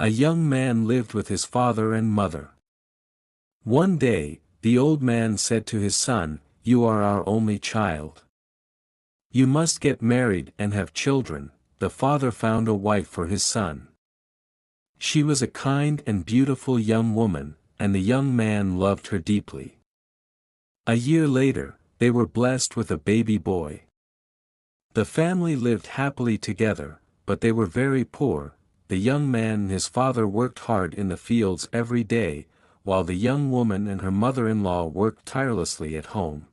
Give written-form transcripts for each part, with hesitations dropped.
A young man lived with his father and mother. One day, the old man said to his son, "You are our only child. You must get married and have children." The father found a wife for his son. She was a kind and beautiful young woman, and the young man loved her deeply. A year later, they were blessed with a baby boy. The family lived happily together, but they were very poor. The young man and his father worked hard in the fields every day, while the young woman and her mother-in-law worked tirelessly at home.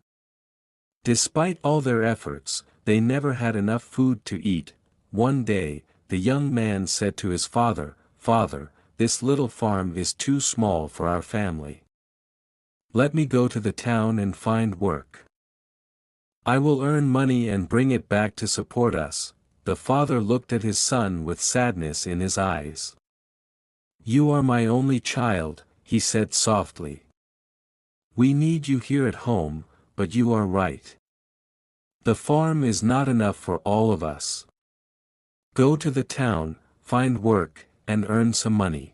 Despite all their efforts, they never had enough food to eat. One day, the young man said to his father, "Father, this little farm is too small for our family. Let me go to the town and find work. I will earn money and bring it back to support us." The father looked at his son with sadness in his eyes. "You are my only child," he said softly. "We need you here at home, but you are right. The farm is not enough for all of us. Go to the town, find work, and earn some money.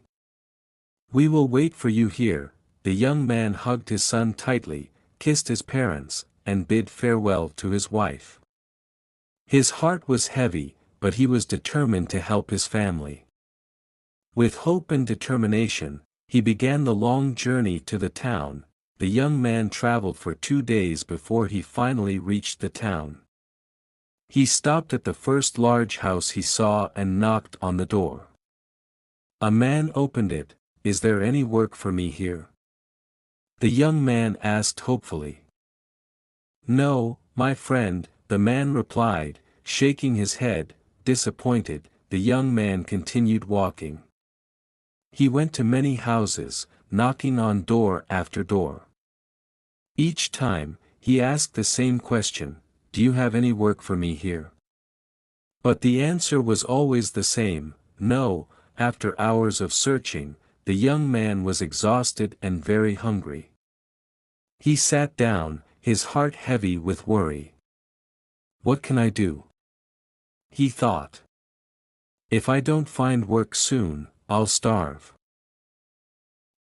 We will wait for you here." The young man hugged his son tightly, kissed his parents, and bid farewell to his wife. His heart was heavy, but he was determined to help his family. With hope and determination, he began the long journey to the town. The young man traveled for 2 days before he finally reached the town. He stopped at the first large house he saw and knocked on the door. A man opened it. "Is there any work for me here?" the young man asked hopefully. "No, my friend," the man replied, shaking his head, disappointed. The young man continued walking. He went to many houses, knocking on door after door. Each time, he asked the same question, "Do you have any work for me here?" But the answer was always the same, "No." After hours of searching, the young man was exhausted and very hungry. He sat down, his heart heavy with worry. "What can I do?" he thought. "If I don't find work soon, I'll starve."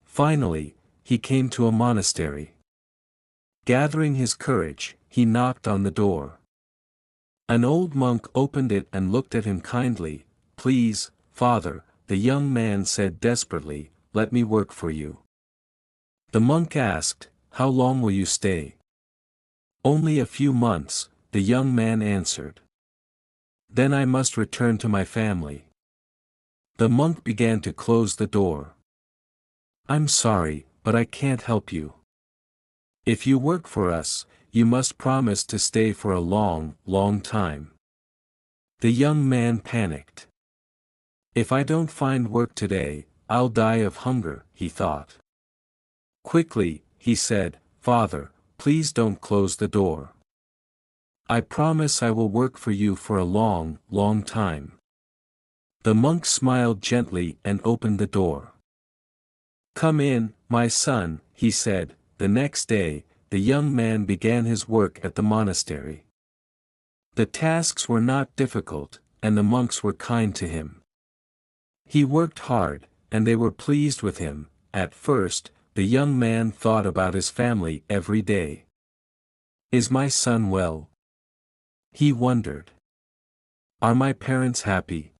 Finally, he came to a monastery. Gathering his courage, he knocked on the door. An old monk opened it and looked at him kindly. "Please, Father," the young man said desperately, "let me work for you." The monk asked, "How long will you stay?" "Only a few months," the young man answered. "Then I must return to my family." The monk began to close the door. "I'm sorry, but I can't help you. If you work for us, you must promise to stay for a long, long time." The young man panicked. "If I don't find work today, I'll die of hunger," he thought. Quickly, he said, "Father, please don't close the door. I promise I will work for you for a long, long time." The monk smiled gently and opened the door. "Come in, my son," he said. The next day, the young man began his work at the monastery. The tasks were not difficult, and the monks were kind to him. He worked hard, and they were pleased with him. At first, the young man thought about his family every day. "Is my son well?" he wondered. "Are my parents happy?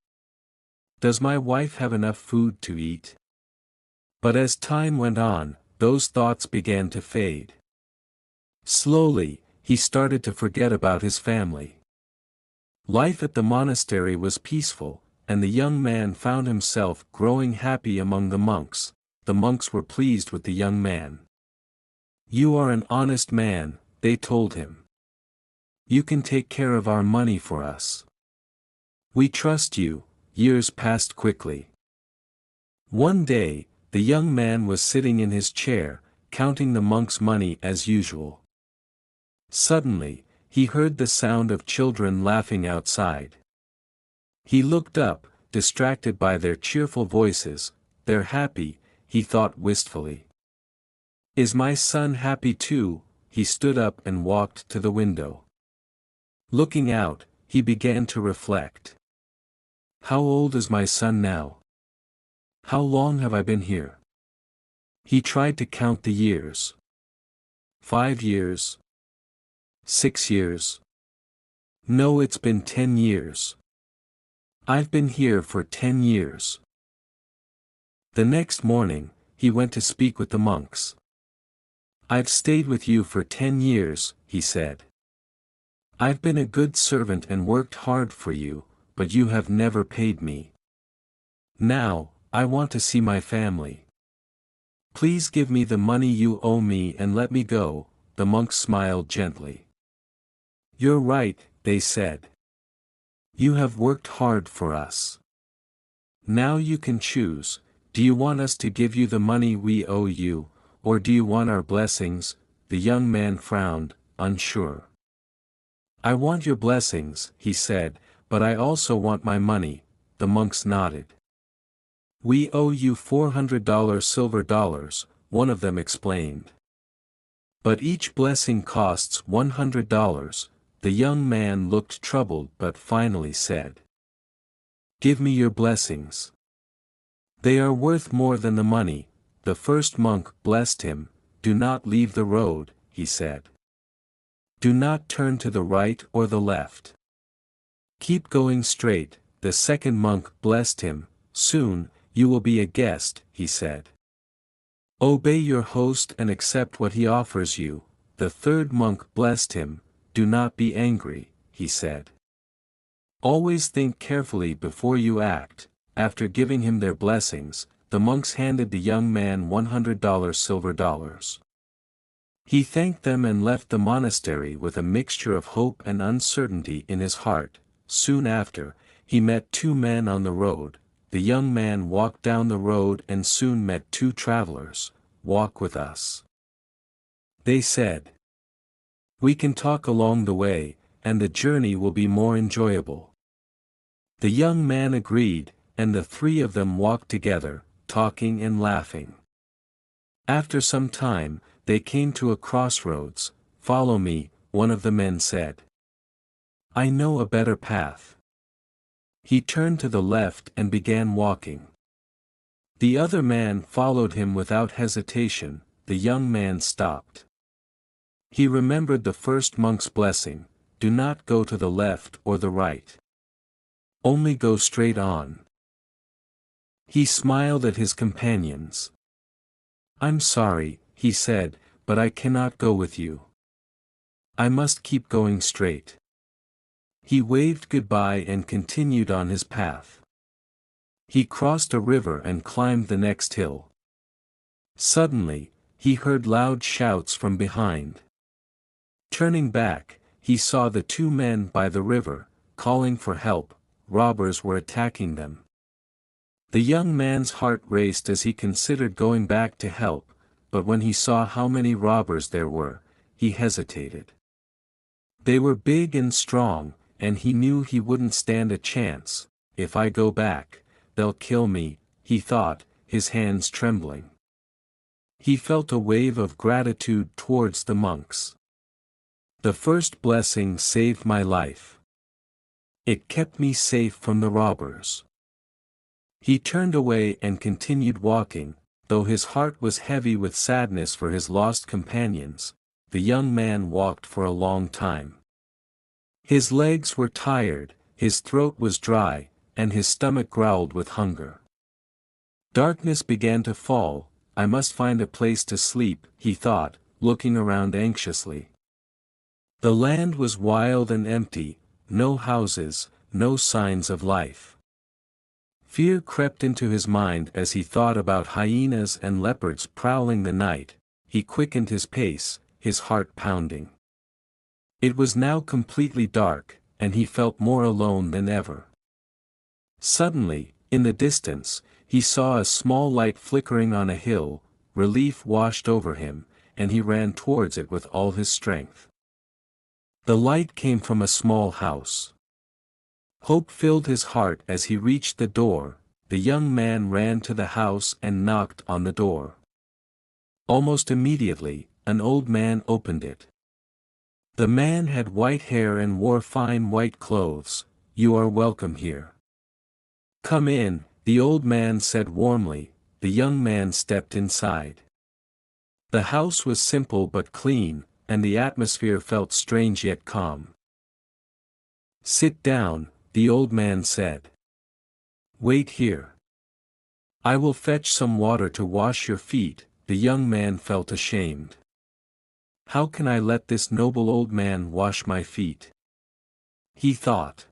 Does my wife have enough food to eat?" But as time went on, those thoughts began to fade. Slowly, he started to forget about his family. Life at the monastery was peaceful, and the young man found himself growing happy among the monks. The monks were pleased with the young man. "You are an honest man," they told him. "You can take care of our money for us. We trust you." Years passed quickly. One day, the young man was sitting in his chair, counting the monks' money as usual. Suddenly, he heard the sound of children laughing outside. He looked up, distracted by their cheerful voices. "They're happy," he thought wistfully. "Is my son happy too?" He stood up and walked to the window. Looking out, he began to reflect. "How old is my son now? How long have I been here? He tried to count the years. 5 years. 6 years. No, it's been 10 years. I've been here for 10 years. The next morning, he went to speak with the monks. I've stayed with you for 10 years, he said. I've been a good servant and worked hard for you, but you have never paid me. Now, I want to see my family. Please give me the money you owe me and let me go. The monks smiled gently. You're right, they said. You have worked hard for us. Now you can choose. Do you want us to give you the money we owe you, or do you want our blessings? The young man frowned, unsure. I want your blessings, he said, but I also want my money. The monks nodded. We owe you $400 silver dollars, one of them explained. But each blessing costs $100. The young man looked troubled but finally said. Give me your blessings. They are worth more than the money. The first monk blessed him. Do not leave the road, he said. Do not turn to the right or the left. Keep going straight. The second monk blessed him. Soon, you will be a guest, he said. Obey your host and accept what he offers you. The third monk blessed him. Do not be angry, he said. Always think carefully before you act. After giving him their blessings, the monks handed the young man $100 silver dollars. He thanked them and left the monastery with a mixture of hope and uncertainty in his heart. Soon after, he met 2 men on the road. The young man walked down the road and soon met 2 travelers. Walk with us, they said. We can talk along the way, and the journey will be more enjoyable. The young man agreed, and the 3 of them walked together, talking and laughing. After some time, they came to a crossroads. Follow me, one of the men said. I know a better path. He turned to the left and began walking. The other man followed him without hesitation. The young man stopped. He remembered the first monk's blessing. Do not go to the left or the right. Only go straight on. He smiled at his companions. I'm sorry, he said, but I cannot go with you. I must keep going straight. He waved goodbye and continued on his path. He crossed a river and climbed the next hill. Suddenly, he heard loud shouts from behind. Turning back, he saw the 2 men by the river, calling for help. Robbers were attacking them. The young man's heart raced as he considered going back to help, but when he saw how many robbers there were, he hesitated. They were big and strong, and he knew he wouldn't stand a chance. If I go back, they'll kill me, he thought, his hands trembling. He felt a wave of gratitude towards the monks. The first blessing saved my life. It kept me safe from the robbers. He turned away and continued walking, though his heart was heavy with sadness for his lost companions. The young man walked for a long time. His legs were tired, his throat was dry, and his stomach growled with hunger. Darkness began to fall. I must find a place to sleep, he thought, looking around anxiously. The land was wild and empty, no houses, no signs of life. Fear crept into his mind as he thought about hyenas and leopards prowling the night. He quickened his pace, his heart pounding. It was now completely dark, and he felt more alone than ever. Suddenly, in the distance, he saw a small light flickering on a hill. Relief washed over him, and he ran towards it with all his strength. The light came from a small house. Hope filled his heart as he reached the door. The young man ran to the house and knocked on the door. Almost immediately, an old man opened it. The man had white hair and wore fine white clothes. You are welcome here. Come in, the old man said warmly. The young man stepped inside. The house was simple but clean, and the atmosphere felt strange yet calm. "Sit down," the old man said. "Wait here. I will fetch some water to wash your feet." The young man felt ashamed. "How can I let this noble old man wash my feet?" he thought.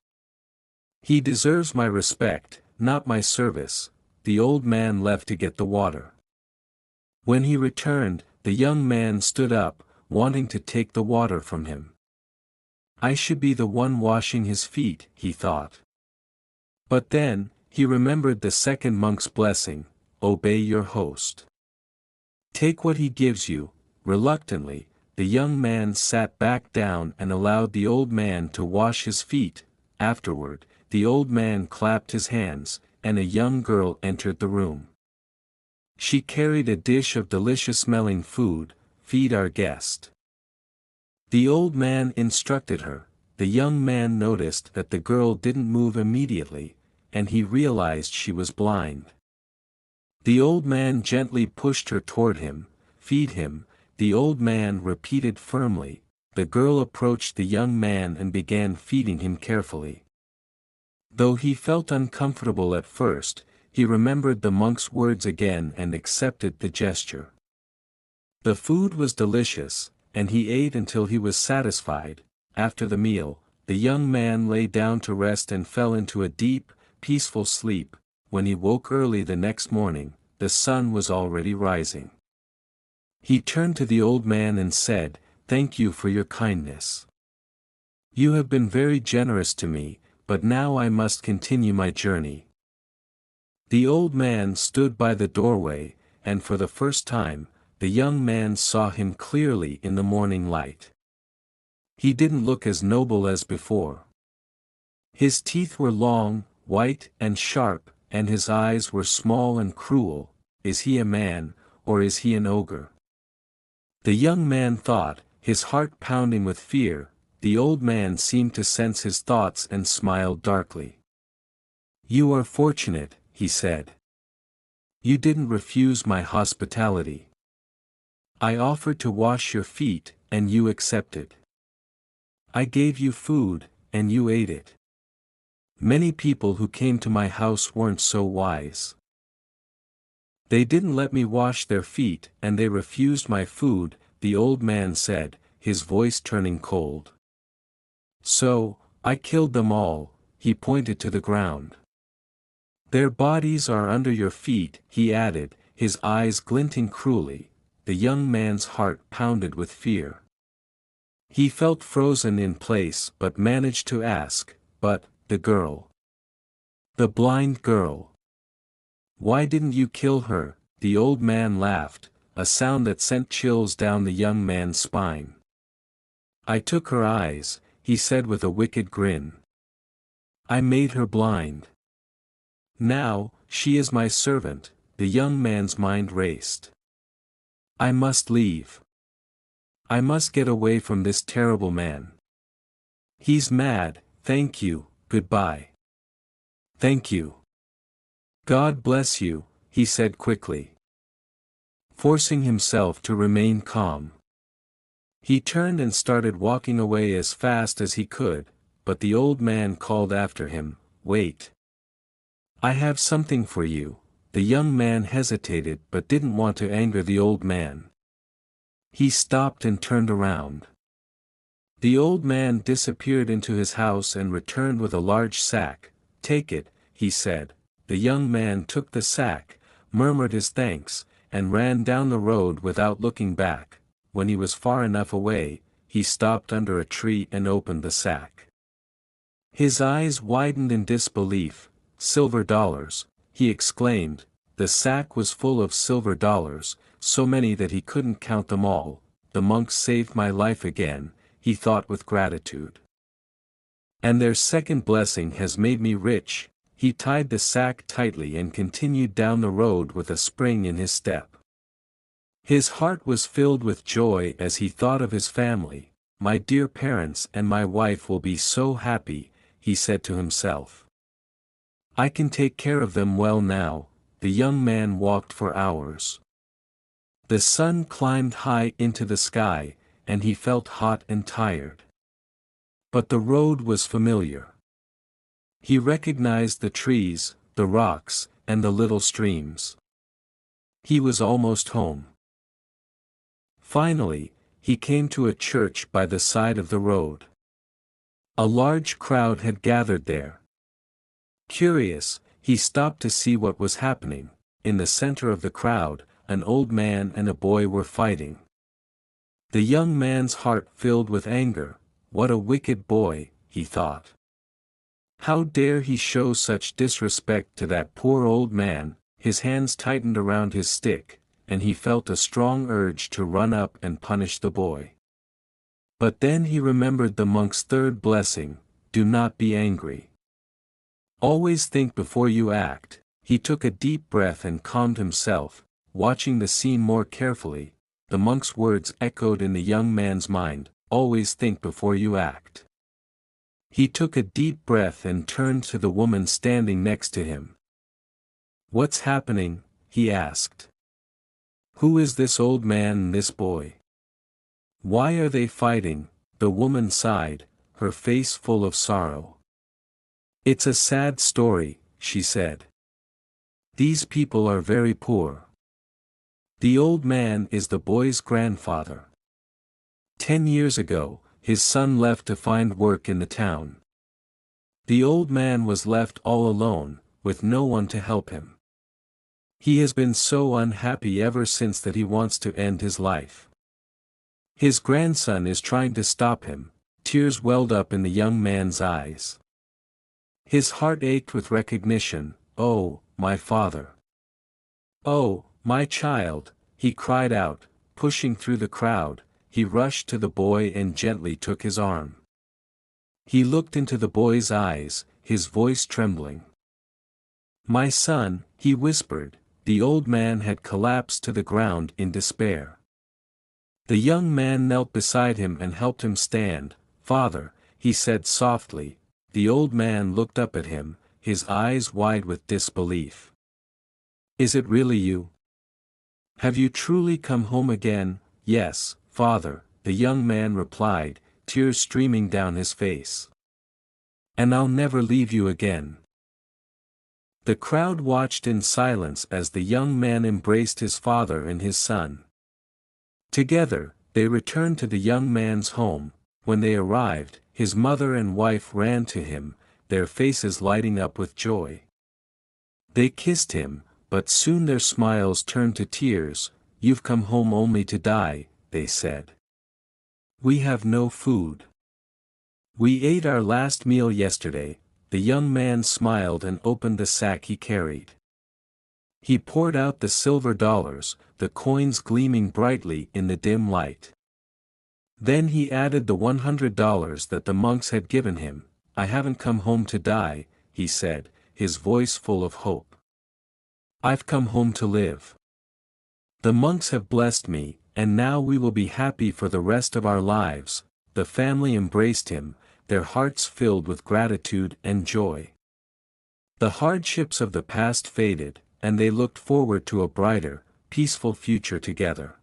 "He deserves my respect, not my service." The old man left to get the water. When he returned, the young man stood up, wanting to take the water from him. "I should be the one washing his feet," he thought. But then, he remembered the second monk's blessing: obey your host. Take what he gives you. Reluctantly, the young man sat back down and allowed the old man to wash his feet. Afterward, the old man clapped his hands, and a young girl entered the room. She carried a dish of delicious-smelling food. "Feed our guest." The old man instructed her. The young man noticed that the girl didn't move immediately, and he realized she was blind. The old man gently pushed her toward him. "Feed him," the old man repeated firmly. The girl approached the young man and began feeding him carefully. Though he felt uncomfortable at first, he remembered the monk's words again and accepted the gesture. The food was delicious, and he ate until he was satisfied. After the meal, the young man lay down to rest and fell into a deep, peaceful sleep. When he woke early the next morning, the sun was already rising. He turned to the old man and said, "Thank you for your kindness. You have been very generous to me, but now I must continue my journey." The old man stood by the doorway, and for the first time, the young man saw him clearly in the morning light. He didn't look as noble as before. His teeth were long, white and sharp, and his eyes were small and cruel. Is he a man, or is he an ogre? The young man thought, his heart pounding with fear. The old man seemed to sense his thoughts and smiled darkly. "You are fortunate," he said. "You didn't refuse my hospitality. I offered to wash your feet, and you accepted. I gave you food, and you ate it. Many people who came to my house weren't so wise. They didn't let me wash their feet, and they refused my food," the old man said, his voice turning cold. "So, I killed them all." He pointed to the ground. "Their bodies are under your feet," he added, his eyes glinting cruelly. The young man's heart pounded with fear. He felt frozen in place but managed to ask, "But, the girl? The blind girl? Why didn't you kill her?" The old man laughed, a sound that sent chills down the young man's spine. "I took her eyes," he said with a wicked grin. "I made her blind. Now, she is my servant." The young man's mind raced. "I must leave. I must get away from this terrible man. He's mad. Thank you, goodbye." "Thank you. God bless you," he said quickly, forcing himself to remain calm. He turned and started walking away as fast as he could, but the old man called after him, "Wait. I have something for you." The young man hesitated but didn't want to anger the old man. He stopped and turned around. The old man disappeared into his house and returned with a large sack. "Take it," he said. The young man took the sack, murmured his thanks, and ran down the road without looking back. When he was far enough away, he stopped under a tree and opened the sack. His eyes widened in disbelief. "Silver dollars," he exclaimed. The sack was full of silver dollars, so many that he couldn't count them all. "The monks saved my life again," he thought with gratitude. "And their second blessing has made me rich." He tied the sack tightly and continued down the road with a spring in his step. His heart was filled with joy as he thought of his family. "My dear parents and my wife will be so happy," he said to himself. I can take care of them well now." The young man walked for hours. The sun climbed high into the sky, and he felt hot and tired. But the road was familiar. He recognized the trees, the rocks, and the little streams. He was almost home. Finally, he came to a church by the side of the road. A large crowd had gathered there. Curious, he stopped to see what was happening. In the center of the crowd, an old man and a boy were fighting. The young man's heart filled with anger. "What a wicked boy," he thought. "How dare he show such disrespect to that poor old man?" His hands tightened around his stick, and he felt a strong urge to run up and punish the boy. But then he remembered the monk's third blessing: do not be angry. Always think before you act. He took a deep breath and calmed himself, watching the scene more carefully. The monk's words echoed in the young man's mind: always think before you act. He took a deep breath and turned to the woman standing next to him. "What's happening?" he asked. "Who is this old man and this boy? Why are they fighting?" The woman sighed, her face full of sorrow. "It's a sad story," she said. "These people are very poor. The old man is the boy's grandfather. 10 years ago, his son left to find work in the town. The old man was left all alone, with no one to help him. He has been so unhappy ever since that he wants to end his life. His grandson is trying to stop him." Tears welled up in the young man's eyes. His heart ached with recognition. "Oh, my father. Oh, my child," he cried out, pushing through the crowd. He rushed to the boy and gently took his arm. He looked into the boy's eyes, his voice trembling. "My son," he whispered. The old man had collapsed to the ground in despair. The young man knelt beside him and helped him stand. "Father," he said softly. The old man looked up at him, his eyes wide with disbelief. "Is it really you? Have you truly come home again?" "Yes, Father," the young man replied, tears streaming down his face. "And I'll never leave you again." The crowd watched in silence as the young man embraced his father and his son. Together, they returned to the young man's home. When they arrived, his mother and wife ran to him, their faces lighting up with joy. They kissed him, but soon their smiles turned to tears. "You've come home only to die," they said. "We have no food. We ate our last meal yesterday." The young man smiled and opened the sack he carried. He poured out the silver dollars, the coins gleaming brightly in the dim light. Then he added the $100 that the monks had given him. "I haven't come home to die," he said, his voice full of hope. "I've come home to live. The monks have blessed me, and now we will be happy for the rest of our lives." The family embraced him, their hearts filled with gratitude and joy. The hardships of the past faded, and they looked forward to a brighter, peaceful future together.